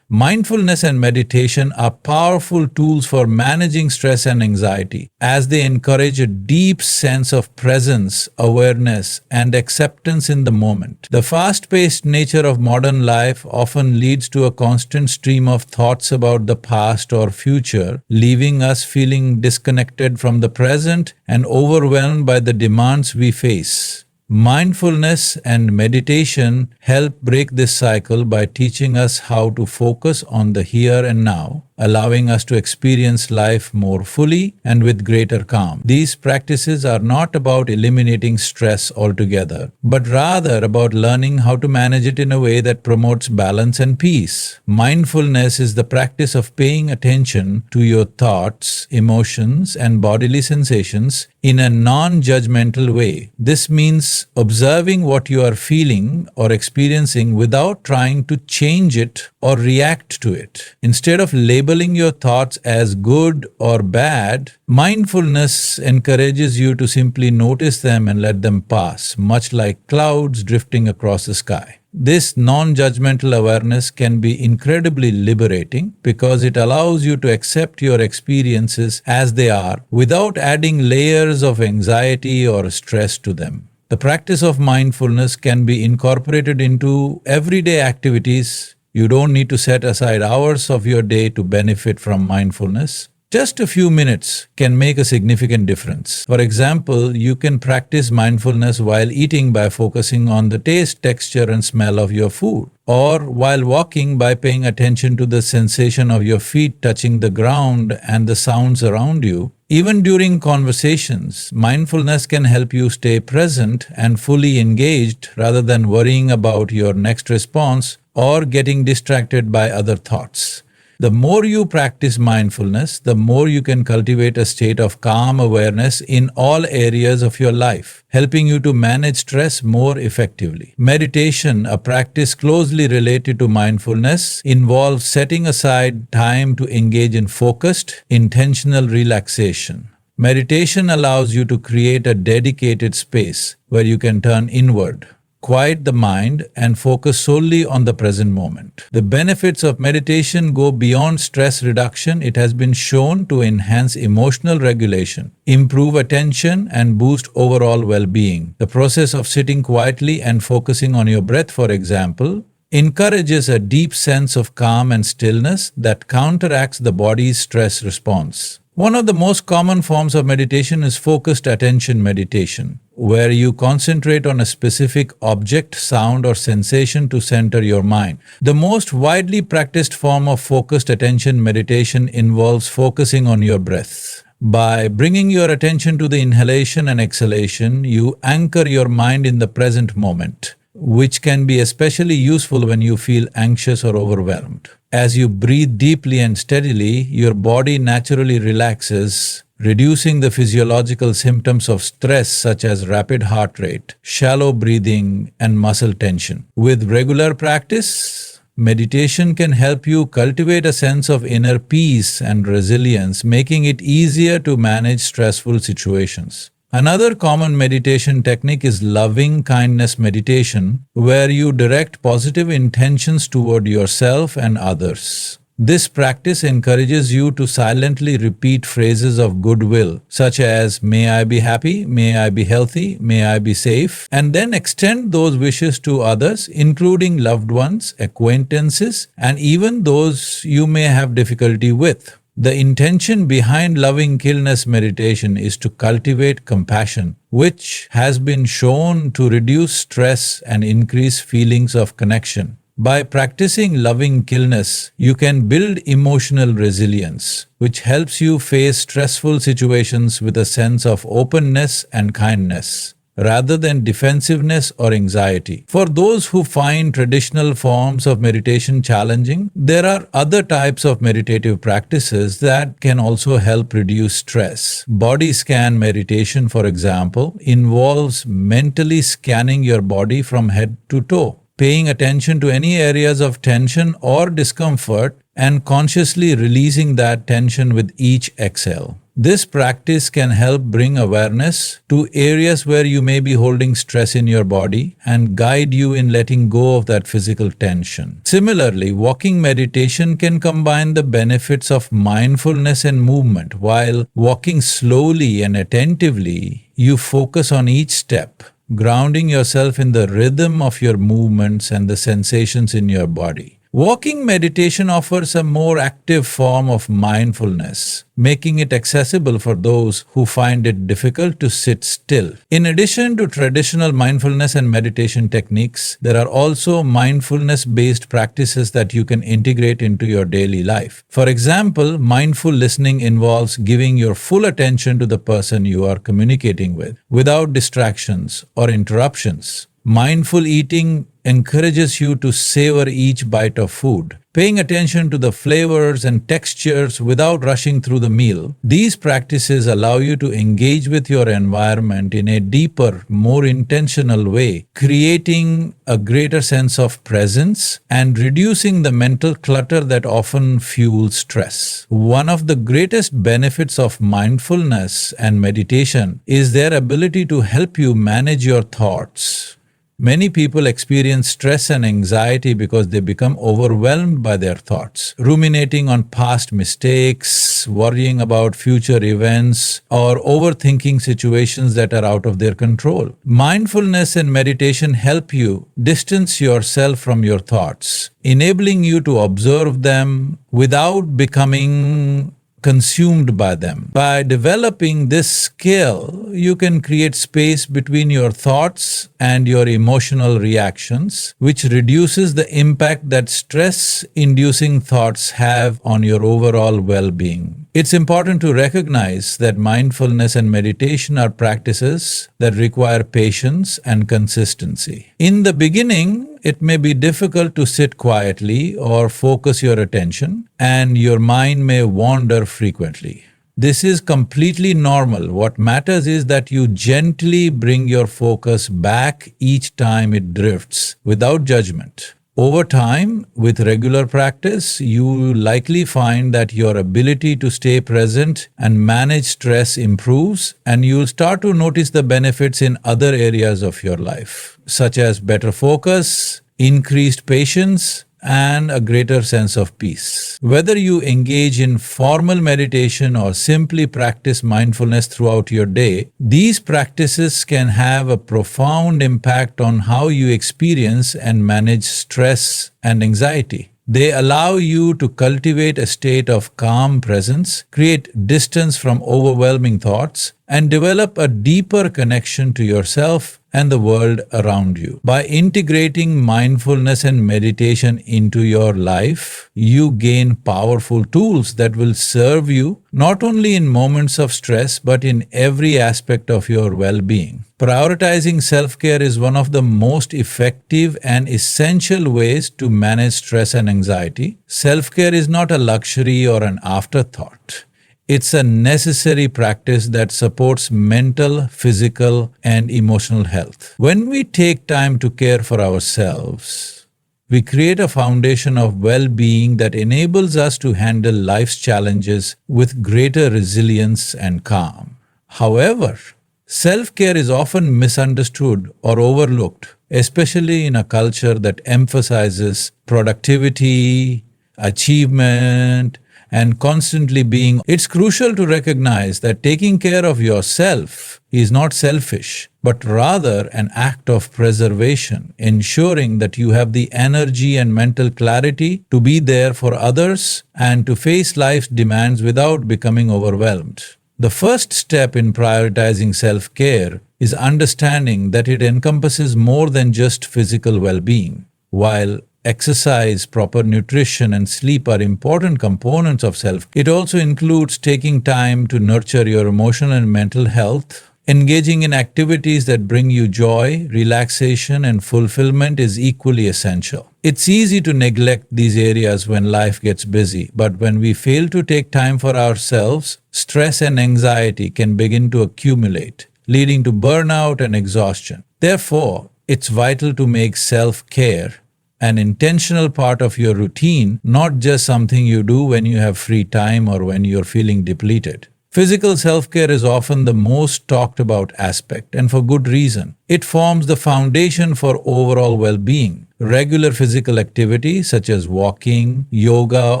Mindfulness and meditation are powerful tools for managing stress and anxiety, as they encourage a deep sense of presence, awareness, and acceptance in the moment. The fast-paced nature of modern life often leads to a constant stream of thoughts about the past or future, leaving us feeling disconnected from the present and overwhelmed by the demands we face. Mindfulness and meditation help break this cycle by teaching us how to focus on the here and now, allowing us to experience life more fully and with greater calm. These practices are not about eliminating stress altogether, but rather about learning how to manage it in a way that promotes balance and peace. Mindfulness is the practice of paying attention to your thoughts, emotions, and bodily sensations in a non-judgmental way. This means observing what you are feeling or experiencing without trying to change it or react to it. Instead of labeling your thoughts as good or bad, mindfulness encourages you to simply notice them and let them pass, much like clouds drifting across the sky. This non-judgmental awareness can be incredibly liberating because it allows you to accept your experiences as they are without adding layers of anxiety or stress to them. The practice of mindfulness can be incorporated into everyday activities. You don't need to set aside hours of your day to benefit from mindfulness. Just a few minutes can make a significant difference. For example, you can practice mindfulness while eating by focusing on the taste, texture, and smell of your food, or while walking by paying attention to the sensation of your feet touching the ground and the sounds around you. Even during conversations, mindfulness can help you stay present and fully engaged rather than worrying about your next response or getting distracted by other thoughts. The more you practice mindfulness, the more you can cultivate a state of calm awareness in all areas of your life, helping you to manage stress more effectively. Meditation, a practice closely related to mindfulness, involves setting aside time to engage in focused, intentional relaxation. Meditation allows you to create a dedicated space where you can turn inward, quiet the mind, and focus solely on the present moment. The benefits of meditation go beyond stress reduction. It has been shown to enhance emotional regulation, improve attention, and boost overall well-being. The process of sitting quietly and focusing on your breath, for example, encourages a deep sense of calm and stillness that counteracts the body's stress response. One of the most common forms of meditation is focused attention meditation, where you concentrate on a specific object, sound, or sensation to center your mind. The most widely practiced form of focused attention meditation involves focusing on your breath. By bringing your attention to the inhalation and exhalation, you anchor your mind in the present moment, which can be especially useful when you feel anxious or overwhelmed. As you breathe deeply and steadily, your body naturally relaxes, reducing the physiological symptoms of stress such as rapid heart rate, shallow breathing, and muscle tension. With regular practice, meditation can help you cultivate a sense of inner peace and resilience, making it easier to manage stressful situations. Another common meditation technique is loving kindness meditation, where you direct positive intentions toward yourself and others. This practice encourages you to silently repeat phrases of goodwill, such as, "May I be happy, may I be healthy, may I be safe," and then extend those wishes to others, including loved ones, acquaintances, and even those you may have difficulty with. The intention behind loving kindness meditation is to cultivate compassion, which has been shown to reduce stress and increase feelings of connection. By practicing loving kindness, you can build emotional resilience, which helps you face stressful situations with a sense of openness and kindness, rather than defensiveness or anxiety. For those who find traditional forms of meditation challenging, there are other types of meditative practices that can also help reduce stress. Body scan meditation, for example, involves mentally scanning your body from head to toe, paying attention to any areas of tension or discomfort and consciously releasing that tension with each exhale. This practice can help bring awareness to areas where you may be holding stress in your body and guide you in letting go of that physical tension. Similarly, walking meditation can combine the benefits of mindfulness and movement. While walking slowly and attentively, you focus on each step, grounding yourself in the rhythm of your movements and the sensations in your body. Walking meditation offers a more active form of mindfulness, making it accessible for those who find it difficult to sit still. In addition to traditional mindfulness and meditation techniques, there are also mindfulness based practices that you can integrate into your daily life. For example, mindful listening involves giving your full attention to the person you are communicating with, without distractions or interruptions. Mindful eating encourages you to savor each bite of food, paying attention to the flavors and textures without rushing through the meal. These practices allow you to engage with your environment in a deeper, more intentional way, creating a greater sense of presence and reducing the mental clutter that often fuels stress. One of the greatest benefits of mindfulness and meditation is their ability to help you manage your thoughts. Many people experience stress and anxiety because they become overwhelmed by their thoughts, ruminating on past mistakes, worrying about future events, or overthinking situations that are out of their control. Mindfulness and meditation help you distance yourself from your thoughts, enabling you to observe them without becoming consumed by them. By developing this skill, you can create space between your thoughts and your emotional reactions, which reduces the impact that stress-inducing thoughts have on your overall well-being. It's important to recognize that mindfulness and meditation are practices that require patience and consistency. In the beginning, it may be difficult to sit quietly or focus your attention, and your mind may wander frequently. This is completely normal. What matters is that you gently bring your focus back each time it drifts, without judgment. Over time, with regular practice, you will likely find that your ability to stay present and manage stress improves, and you'll start to notice the benefits in other areas of your life, such as better focus, increased patience, and a greater sense of peace. Whether you engage in formal meditation or simply practice mindfulness throughout your day, these practices can have a profound impact on how you experience and manage stress and anxiety. They allow you to cultivate a state of calm presence, create distance from overwhelming thoughts, and develop a deeper connection to yourself and the world around you. By integrating mindfulness and meditation into your life, you gain powerful tools that will serve you not only in moments of stress but in every aspect of your well-being. Prioritizing self-care is one of the most effective and essential ways to manage stress and anxiety. Self-care is not a luxury or an afterthought. It's a necessary practice that supports mental, physical, and emotional health. When we take time to care for ourselves, we create a foundation of well-being that enables us to handle life's challenges with greater resilience and calm. However, self-care is often misunderstood or overlooked, especially in a culture that emphasizes productivity, achievement, and constantly being. It's crucial to recognize that taking care of yourself is not selfish, but rather an act of preservation, ensuring that you have the energy and mental clarity to be there for others and to face life's demands without becoming overwhelmed. The first step in prioritizing self-care is understanding that it encompasses more than just physical well-being. While exercise, proper nutrition, and sleep are important components of self, it also includes taking time to nurture your emotional and mental health. Engaging in activities that bring you joy, relaxation, and fulfillment is equally essential. It's easy to neglect these areas when life gets busy, but when we fail to take time for ourselves, stress and anxiety can begin to accumulate, leading to burnout and exhaustion. Therefore, it's vital to make self-care an intentional part of your routine, not just something you do when you have free time or when you're feeling depleted. Physical self-care is often the most talked about aspect, and for good reason. It forms the foundation for overall well-being. Regular physical activity such as walking, yoga,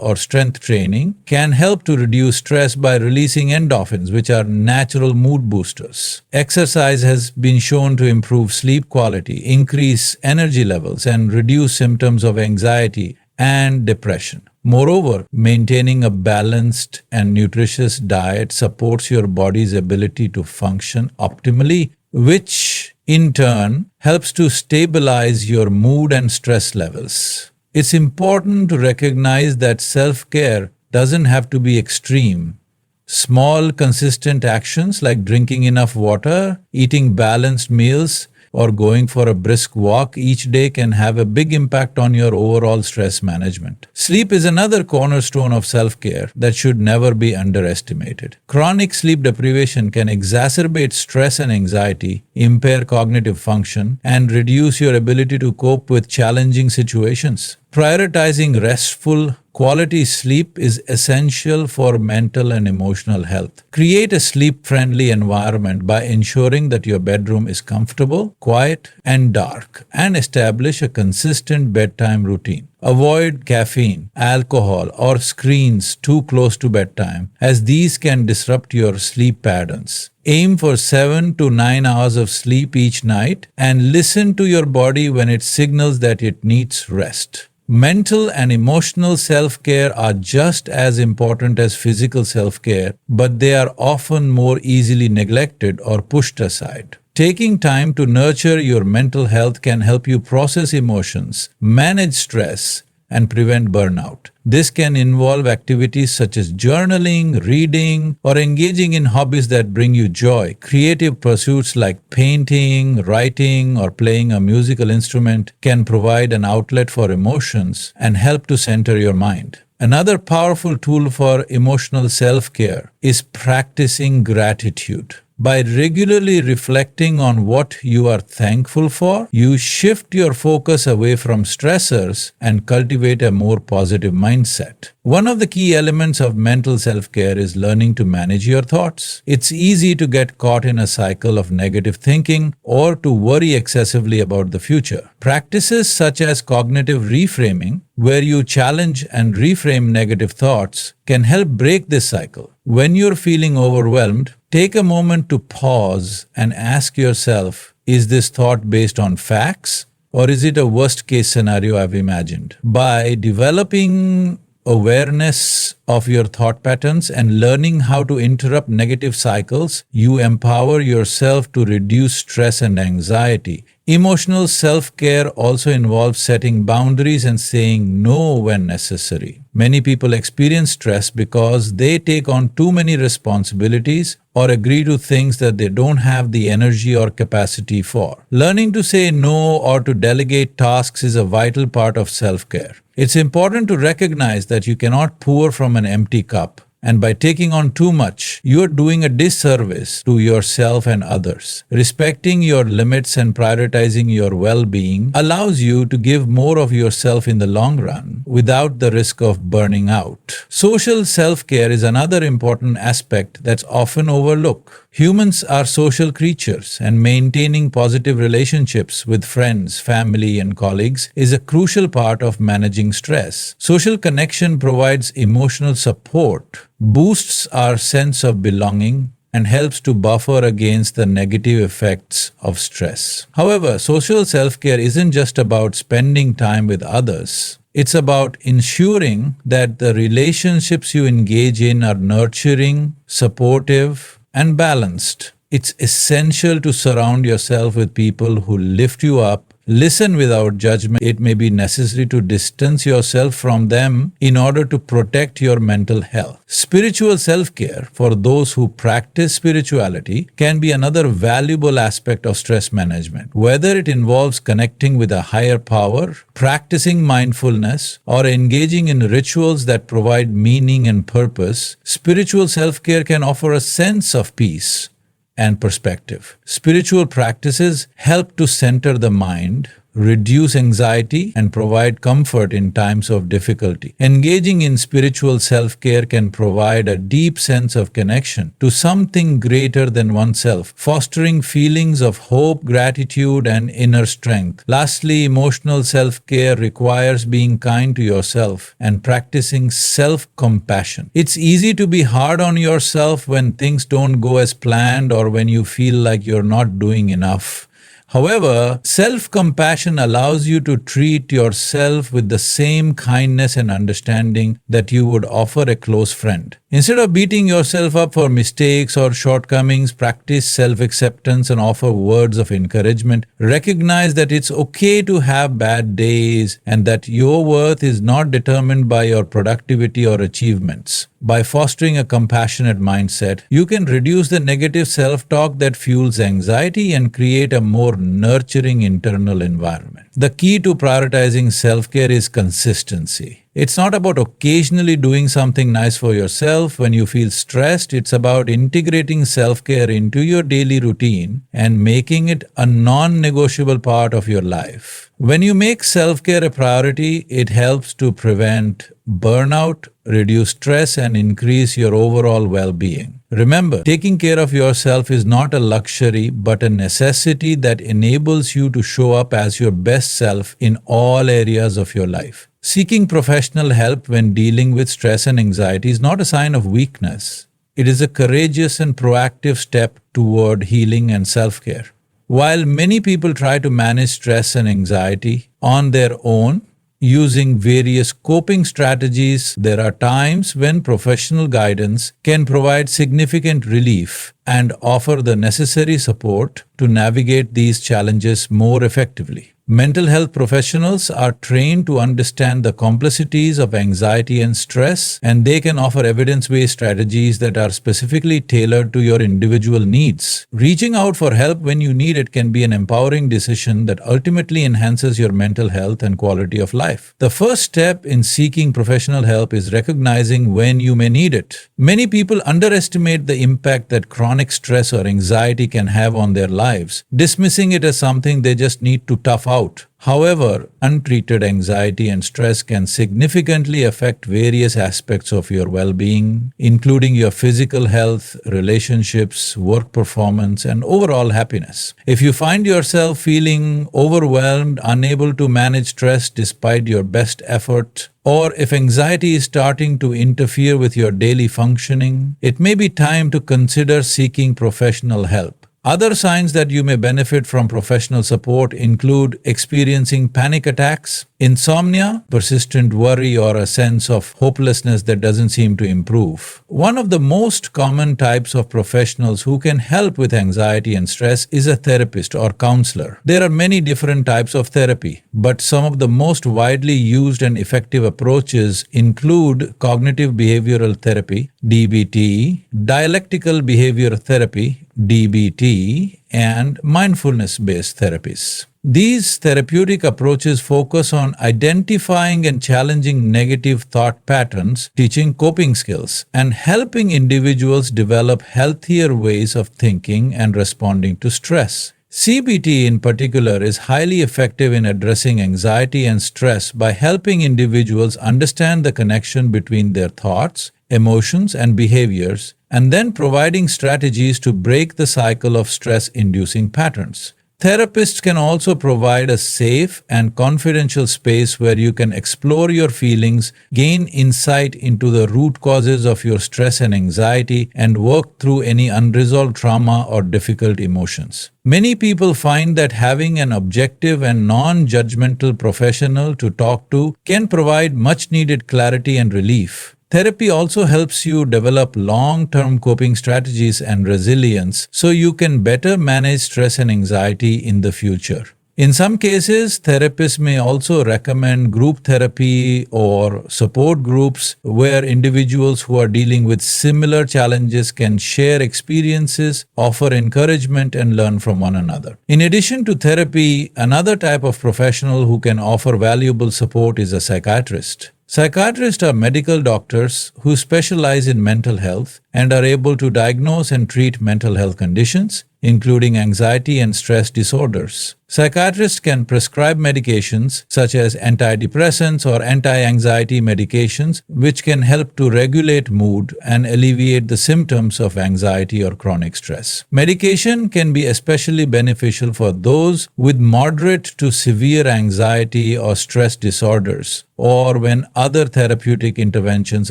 or strength training can help to reduce stress by releasing endorphins, which are natural mood boosters. Exercise has been shown to improve sleep quality, increase energy levels, and reduce symptoms of anxiety and depression. Moreover, maintaining a balanced and nutritious diet supports your body's ability to function optimally, which in turn helps to stabilize your mood and stress levels. It's important to recognize that self-care doesn't have to be extreme. Small, consistent actions like drinking enough water, eating balanced meals, or going for a brisk walk each day can have a big impact on your overall stress management. Sleep is another cornerstone of self-care that should never be underestimated. Chronic sleep deprivation can exacerbate stress and anxiety, impair cognitive function, and reduce your ability to cope with challenging situations. Prioritizing restful, quality sleep is essential for mental and emotional health. Create a sleep-friendly environment by ensuring that your bedroom is comfortable, quiet, and dark, and establish a consistent bedtime routine. Avoid caffeine, alcohol, or screens too close to bedtime, as these can disrupt your sleep patterns. Aim for 7 to 9 hours of sleep each night and listen to your body when it signals that it needs rest. Mental and emotional self-care are just as important as physical self-care, but they are often more easily neglected or pushed aside. Taking time to nurture your mental health can help you process emotions, manage stress, and prevent burnout. This can involve activities such as journaling, reading, or engaging in hobbies that bring you joy. Creative pursuits like painting, writing, or playing a musical instrument can provide an outlet for emotions and help to center your mind. Another powerful tool for emotional self-care is practicing gratitude. By regularly reflecting on what you are thankful for, you shift your focus away from stressors and cultivate a more positive mindset. One of the key elements of mental self-care is learning to manage your thoughts. It's easy to get caught in a cycle of negative thinking or to worry excessively about the future. Practices such as cognitive reframing, where you challenge and reframe negative thoughts, can help break this cycle. When you're feeling overwhelmed, take a moment to pause and ask yourself, is this thought based on facts or is it a worst-case scenario I've imagined? By developing awareness of your thought patterns and learning how to interrupt negative cycles, you empower yourself to reduce stress and anxiety. Emotional self-care also involves setting boundaries and saying no when necessary. Many people experience stress because they take on too many responsibilities or agree to things that they don't have the energy or capacity for. Learning to say no or to delegate tasks is a vital part of self-care. It's important to recognize that you cannot pour from an empty cup. And by taking on too much, you are doing a disservice to yourself and others. Respecting your limits and prioritizing your well-being allows you to give more of yourself in the long run without the risk of burning out. Social self-care is another important aspect that's often overlooked. Humans are social creatures, and maintaining positive relationships with friends, family, and colleagues is a crucial part of managing stress. Social connection provides emotional support, boosts our sense of belonging, and helps to buffer against the negative effects of stress. However, social self-care isn't just about spending time with others. It's about ensuring that the relationships you engage in are nurturing, supportive, and balanced. It's essential to surround yourself with people who lift you up, listen without judgment. It may be necessary to distance yourself from them in order to protect your mental health. Spiritual self-care, for those who practice spirituality, can be another valuable aspect of stress management. Whether it involves connecting with a higher power, practicing mindfulness, or engaging in rituals that provide meaning and purpose, spiritual self-care can offer a sense of peace and perspective. Spiritual practices help to center the mind, reduce anxiety, and provide comfort in times of difficulty. Engaging in spiritual self-care can provide a deep sense of connection to something greater than oneself, fostering feelings of hope, gratitude, and inner strength. Lastly, emotional self-care requires being kind to yourself and practicing self-compassion. It's easy to be hard on yourself when things don't go as planned or when you feel like you're not doing enough. However, self-compassion allows you to treat yourself with the same kindness and understanding that you would offer a close friend. Instead of beating yourself up for mistakes or shortcomings, practice self-acceptance and offer words of encouragement. Recognize that it's okay to have bad days and that your worth is not determined by your productivity or achievements. By fostering a compassionate mindset, you can reduce the negative self-talk that fuels anxiety and create a more nurturing internal environment. The key to prioritizing self-care is consistency. It's not about occasionally doing something nice for yourself when you feel stressed. It's about integrating self-care into your daily routine and making it a non-negotiable part of your life. When you make self-care a priority, it helps to prevent burnout, reduce stress, and increase your overall well-being. Remember, taking care of yourself is not a luxury but a necessity that enables you to show up as your best self in all areas of your life. Seeking professional help when dealing with stress and anxiety is not a sign of weakness. It is a courageous and proactive step toward healing and self-care. While many people try to manage stress and anxiety on their own, using various coping strategies, there are times when professional guidance can provide significant relief and offer the necessary support to navigate these challenges more effectively. Mental health professionals are trained to understand the complexities of anxiety and stress, and they can offer evidence-based strategies that are specifically tailored to your individual needs. Reaching out for help when you need it can be an empowering decision that ultimately enhances your mental health and quality of life. The first step in seeking professional help is recognizing when you may need it. Many people underestimate the impact that chronic stress or anxiety can have on their lives, dismissing it as something they just need to tough out. However, untreated anxiety and stress can significantly affect various aspects of your well-being, including your physical health, relationships, work performance, and overall happiness. If you find yourself feeling overwhelmed, unable to manage stress despite your best effort, or if anxiety is starting to interfere with your daily functioning, it may be time to consider seeking professional help. Other signs that you may benefit from professional support include experiencing panic attacks, insomnia, persistent worry, or a sense of hopelessness that doesn't seem to improve. One of the most common types of professionals who can help with anxiety and stress is a therapist or counselor. There are many different types of therapy, but some of the most widely used and effective approaches include cognitive behavioral therapy, DBT, dialectical behavior therapy, DBT, and mindfulness-based therapies. These therapeutic approaches focus on identifying and challenging negative thought patterns, teaching coping skills, and helping individuals develop healthier ways of thinking and responding to stress. CBT in particular is highly effective in addressing anxiety and stress by helping individuals understand the connection between their thoughts, emotions, and behaviors, and then providing strategies to break the cycle of stress-inducing patterns. Therapists can also provide a safe and confidential space where you can explore your feelings, gain insight into the root causes of your stress and anxiety, and work through any unresolved trauma or difficult emotions. Many people find that having an objective and non-judgmental professional to talk to can provide much-needed clarity and relief. Therapy also helps you develop long-term coping strategies and resilience so you can better manage stress and anxiety in the future. In some cases, therapists may also recommend group therapy or support groups where individuals who are dealing with similar challenges can share experiences, offer encouragement, and learn from one another. In addition to therapy, another type of professional who can offer valuable support is a psychiatrist. Psychiatrists are medical doctors who specialize in mental health and are able to diagnose and treat mental health conditions, including anxiety and stress disorders. Psychiatrists can prescribe medications such as antidepressants or anti-anxiety medications, which can help to regulate mood and alleviate the symptoms of anxiety or chronic stress. Medication can be especially beneficial for those with moderate to severe anxiety or stress disorders, or when other therapeutic interventions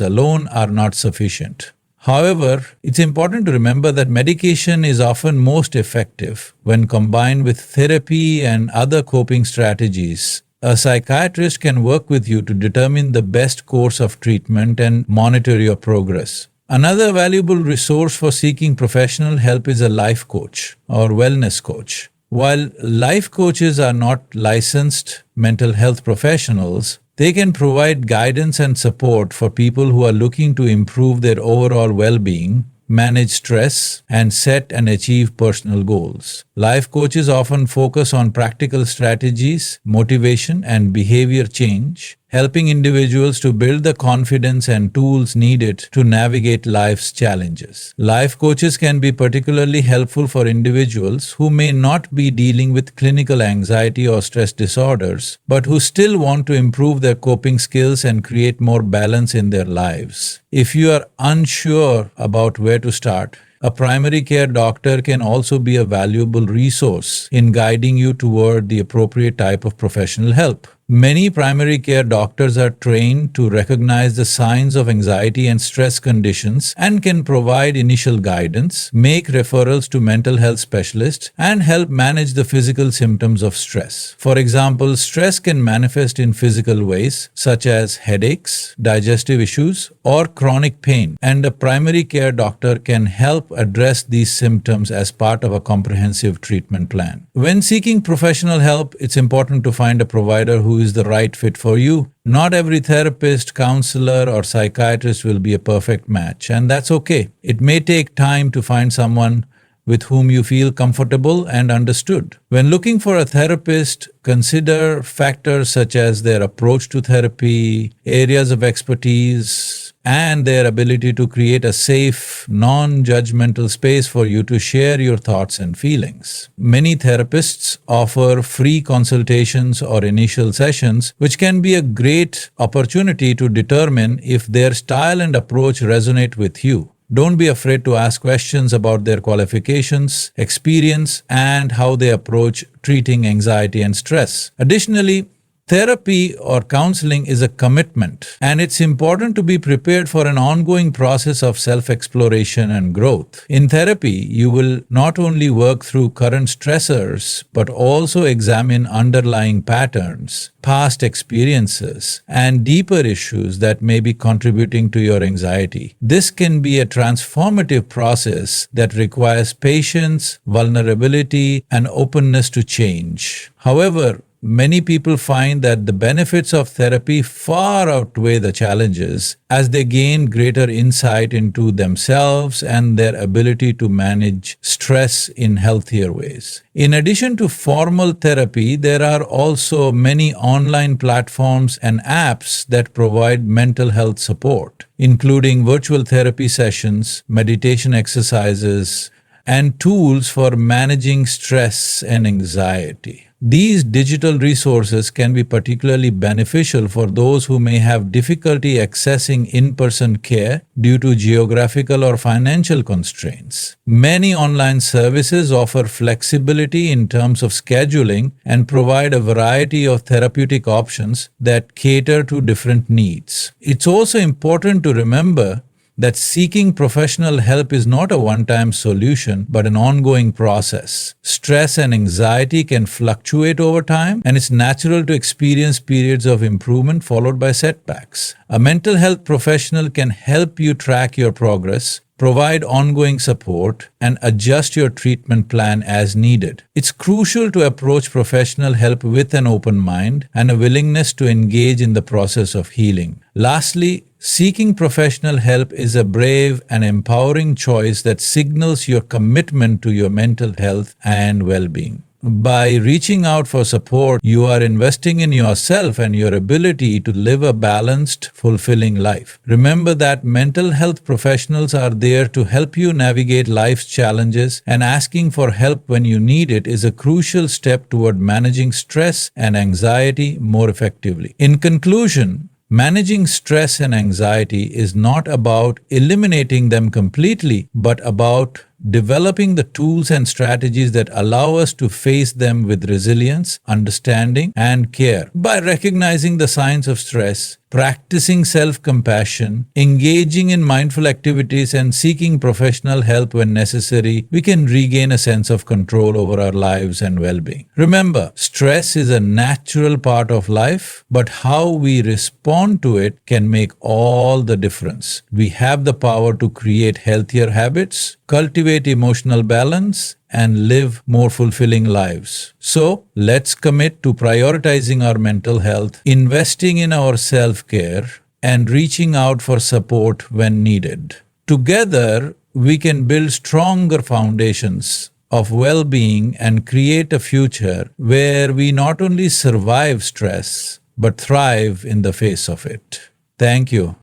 alone are not sufficient. However, it's important to remember that medication is often most effective when combined with therapy and other coping strategies. A psychiatrist can work with you to determine the best course of treatment and monitor your progress. Another valuable resource for seeking professional help is a life coach or wellness coach. While life coaches are not licensed mental health professionals, they can provide guidance and support for people who are looking to improve their overall well-being, manage stress, and set and achieve personal goals. Life coaches often focus on practical strategies, motivation, and behavior change, helping individuals to build the confidence and tools needed to navigate life's challenges. Life coaches can be particularly helpful for individuals who may not be dealing with clinical anxiety or stress disorders, but who still want to improve their coping skills and create more balance in their lives. If you are unsure about where to start, a primary care doctor can also be a valuable resource in guiding you toward the appropriate type of professional help. Many primary care doctors are trained to recognize the signs of anxiety and stress conditions and can provide initial guidance, make referrals to mental health specialists, and help manage the physical symptoms of stress. For example, stress can manifest in physical ways such as headaches, digestive issues, or chronic pain, and a primary care doctor can help address these symptoms as part of a comprehensive treatment plan. When seeking professional help, it's important to find a provider who is the right fit for you. Not every therapist, counselor, or psychiatrist will be a perfect match, and that's okay. It may take time to find someone with whom you feel comfortable and understood. When looking for a therapist, consider factors such as their approach to therapy, areas of expertise, and their ability to create a safe, non-judgmental space for you to share your thoughts and feelings. Many therapists offer free consultations or initial sessions, which can be a great opportunity to determine if their style and approach resonate with you. Don't be afraid to ask questions about their qualifications, experience, and how they approach treating anxiety and stress. Additionally, therapy or counseling is a commitment, and it's important to be prepared for an ongoing process of self-exploration and growth. In therapy, you will not only work through current stressors, but also examine underlying patterns, past experiences, and deeper issues that may be contributing to your anxiety. This can be a transformative process that requires patience, vulnerability, and openness to change. However, many people find that the benefits of therapy far outweigh the challenges as they gain greater insight into themselves and their ability to manage stress in healthier ways. In addition to formal therapy, there are also many online platforms and apps that provide mental health support, including virtual therapy sessions, meditation exercises, and tools for managing stress and anxiety. These digital resources can be particularly beneficial for those who may have difficulty accessing in-person care due to geographical or financial constraints. Many online services offer flexibility in terms of scheduling and provide a variety of therapeutic options that cater to different needs. It's also important to remember that seeking professional help is not a one-time solution, but an ongoing process. Stress and anxiety can fluctuate over time, and it's natural to experience periods of improvement followed by setbacks. A mental health professional can help you track your progress, provide ongoing support, and adjust your treatment plan as needed. It's crucial to approach professional help with an open mind and a willingness to engage in the process of healing. Lastly, seeking professional help is a brave and empowering choice that signals your commitment to your mental health and well-being. By reaching out for support, you are investing in yourself and your ability to live a balanced, fulfilling life. Remember that mental health professionals are there to help you navigate life's challenges, and asking for help when you need it is a crucial step toward managing stress and anxiety more effectively. In conclusion, managing stress and anxiety is not about eliminating them completely, but about developing the tools and strategies that allow us to face them with resilience, understanding, and care. By recognizing the signs of stress, practicing self-compassion, engaging in mindful activities, and seeking professional help when necessary, we can regain a sense of control over our lives and well-being. Remember, stress is a natural part of life, but how we respond to it can make all the difference. We have the power to create healthier habits, cultivate emotional balance, and live more fulfilling lives. So, let's commit to prioritizing our mental health, investing in our self-care, and reaching out for support when needed. Together, we can build stronger foundations of well-being and create a future where we not only survive stress, but thrive in the face of it. Thank you.